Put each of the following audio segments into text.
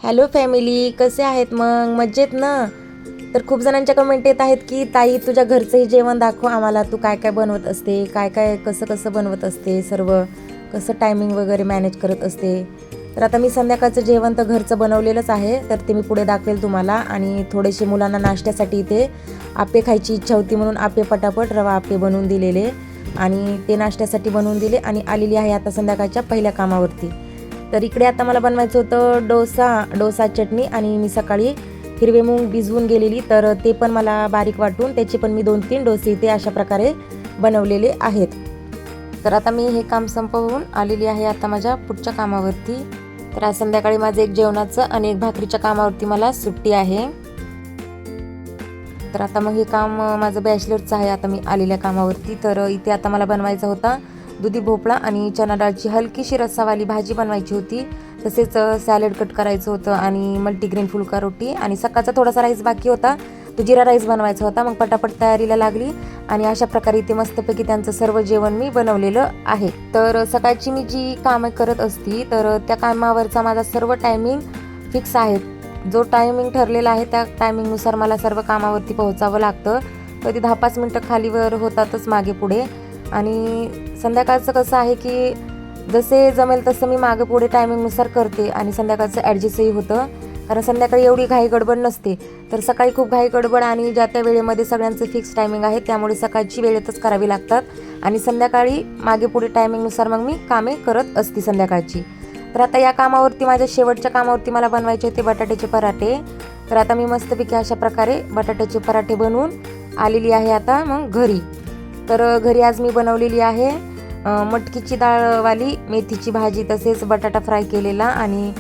Hello family, कसे आहेत मग? मजेत ना? तर खूप जणांच्या कमेंट येत आहेत की ताई तुझ्या घरचंही जेवण दाखव आम्हाला, तू काय काय बनवत असते, काय काय कसं कसं बनवत असते, सर्व कसं टायमिंग वगैरे मॅनेज करत असते. तर आता मी संध्याकाळचं जेवण तर घरचं बनवलेलंच आहे, तर ते मी पुढे दाखवेल तुम्हाला. आणि थोडेसे मुलांना नाश्त्यासाठी इथे आप्पे खायची इच्छा होती म्हणून आप्पे पटापट रवा आप्पे बनवून दिलेले आणि ते नाश्त्यासाठी बनवून दिले आणि आलेली आहे आता संध्याकाळच्या पहिल्या कामावरती. तर इकडे आता मला बनवायचं होतं डोसा चटणी आणि मी सकाळी हिरवे मूग भिजवून गेलेली, तर ते पण मला बारीक वाटून त्याचे पण मी 2-3 डोसे इथे अशा प्रकारे बनवलेले आहेत. तर आता मी हे काम संपवून आलेली आहे आता माझ्या पुढच्या कामावरती. तर आज संध्याकाळी माझं एक जेवणाचं आणि एक भाकरीच्या कामावरती मला सुट्टी आहे. तर आता मग हे काम माझं बॅचलरचं आहे आता मी आलेल्या कामावरती. तर इथे आता मला बनवायचा होता दुधी भोपळा आणि चना डाळची हलकीशी रस्सावाली भाजी बनवायची होती. तसेच सॅलड कट करायचं होतं आणि मल्टीग्रेन फुलका रोटी आणि सकाळचा थोडासा राईस बाकी होता, तो जिरा राईस बनवायचा होता. मग पटापट तयारीला लागली आणि अशा प्रकारे इथे मस्तपैकी त्यांचं सर्व जेवण मी बनवलेलं आहे. तर सकाळची मी जी कामं करत असती तर त्या कामावरचा माझा सर्व टायमिंग फिक्स आहे. जो टायमिंग ठरलेला आहे त्या टायमिंगनुसार मला सर्व कामावरती पोहोचावं लागतं. कधी 10-5 मिनटं खालीवर होतातच मागे पुढे. आणि संध्याकाळचं कसं आहे की जसे जमेल तसं मी मागे पुढे टायमिंगनुसार करते आणि संध्याकाळचं ॲडजस्टही होतं, कारण संध्याकाळी एवढी घाई गडबड नसते. तर सकाळी खूप घाई गडबड आणि ज्या त्या वेळेमध्ये सगळ्यांचं फिक्स टायमिंग आहे, त्यामुळे सकाळची वेळेतच करावी लागतात आणि संध्याकाळी मागे पुढे टायमिंगनुसार मग मी कामे करत असते संध्याकाळची. तर आता या कामावरती माझ्या शेवटच्या कामावरती मला बनवायचे होते बटाट्याचे पराठे. तर आता मी मस्तपैकी अशा प्रकारे बटाट्याचे पराठे बनवून आलेली आहे आता मग घरी. तर घरी आज मी बनवलेली आहे मटकीची डाळवाली मेथीची भाजी, तसेच बटाटा फ्राय केलेला आणि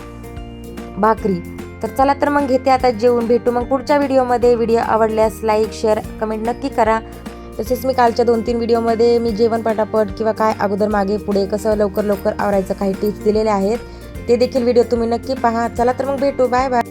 भाकरी. तर चला तर मग घेते आता जेवून, भेटू मग पुढच्या व्हिडिओमध्ये. व्हिडिओ आवडल्यास लाईक शेअर कमेंट नक्की करा. तसेच मी कालच्या 2-3 व्हिडिओमध्ये मी जेवण पटापट किंवा काय अगोदर मागे पुढे कसं लवकर लवकर आवरायचं काही टिप्स दिलेले आहेत, ते देखील व्हिडिओ तुम्ही नक्की पहा. चला तर मग भेटू, बाय बाय.